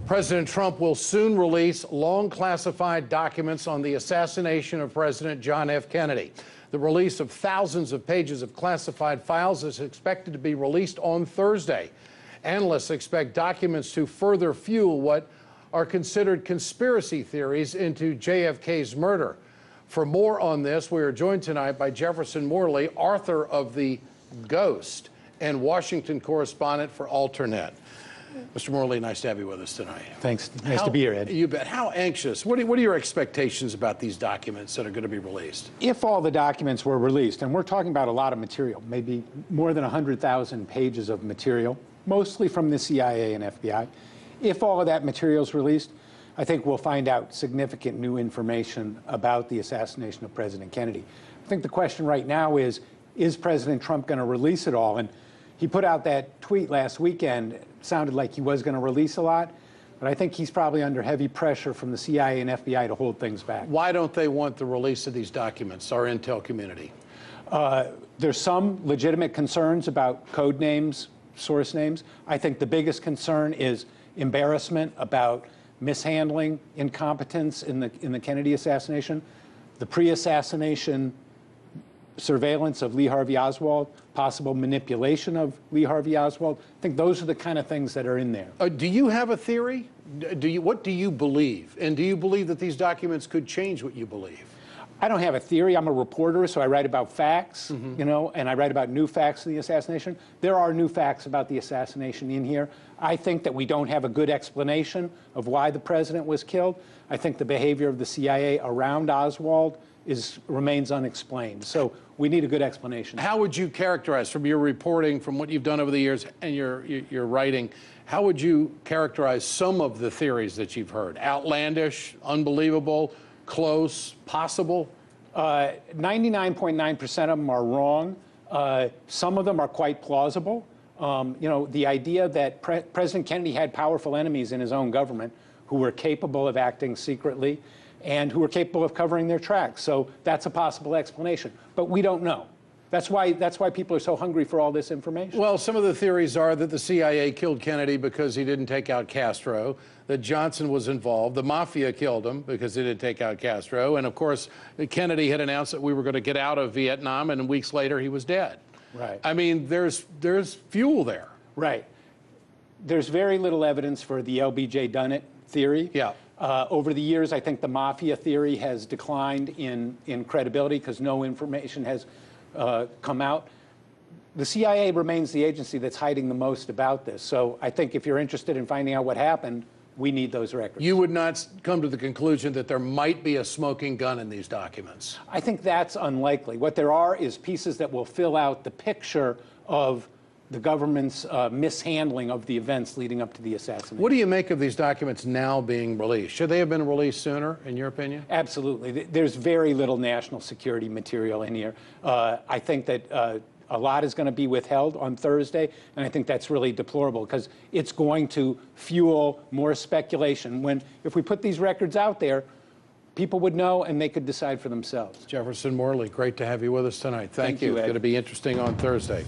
President Trump will soon release long classified documents on the assassination of President John F. Kennedy. The release of thousands of pages of classified files is expected to be released on Thursday. Analysts expect documents to further fuel what are considered conspiracy theories into JFK's murder. For more on this, we are joined tonight by Jefferson Morley, author of The Ghost and Washington correspondent for Alternet. Mr. Morley, nice to have you with us tonight. Thanks. Nice to be here, Ed. You bet. How anxious? What are your expectations about these documents that are going to be released? If all the documents were released, and we're talking about a lot of material, maybe more than 100,000 pages of material, mostly from the CIA and FBI, if all of that material is released, I think we'll find out significant new information about the assassination of President Kennedy. I think the question right now is President Trump going to release it all? And he put out that tweet last weekend. It sounded like he was going to release a lot, but I think he's probably under heavy pressure from the CIA and FBI to hold things back. Why don't they want the release of these documents, our intel community? There's some legitimate concerns about code names, source names. I think the biggest concern is embarrassment about mishandling, incompetence in the Kennedy assassination, the pre-assassination surveillance of Lee Harvey Oswald, possible manipulation of Lee Harvey Oswald. I think those are the kind of things that are in there. Do you have a theory? What do you believe? And do you believe that these documents could change what you believe? I don't have a theory. I'm a reporter, so I write about facts, you know, and I write about new facts of the assassination. There are new facts about the assassination in here. I think that we don't have a good explanation of why the president was killed. I think the behavior of the CIA around Oswald remains unexplained. So we need a good explanation. How would you characterize, from your reporting, from what you've done over the years and your writing, how would you characterize some of the theories that you've heard? Outlandish, unbelievable, close, possible? 99.9% of them are wrong. Some of them are quite plausible. You know, the idea that President Kennedy had powerful enemies in his own government who were capable of acting secretly and who were capable of covering their tracks. So that's a possible explanation. But we don't know. That's why people are so hungry for all this information. Well, some of the theories are that the CIA killed Kennedy because he didn't take out Castro, that Johnson was involved, the mafia killed him because he didn't take out Castro, and of course, Kennedy had announced that we were going to get out of Vietnam, and weeks later he was dead. Right. I mean, there's fuel there. Right. There's very little evidence for the LBJ Dunnett theory. Yeah. Over the years, I think the mafia theory has declined in credibility because no information has come out. The CIA remains the agency that's hiding the most about this. So I think if you're interested in finding out what happened, we need those records. You would not come to the conclusion that there might be a smoking gun in these documents? I think that's unlikely. What there are is pieces that will fill out the picture of the government's mishandling of the events leading up to the assassination. What do you make of these documents now being released? Should they have been released sooner, in your opinion? Absolutely. There's very little national security material in here. I think that a lot is going to be withheld on Thursday, and I think that's really deplorable because it's going to fuel more speculation. If we put these records out there, people would know and they could decide for themselves. Jefferson Morley, great to have you with us tonight. Thank you. Ed. It's going to be interesting on Thursday.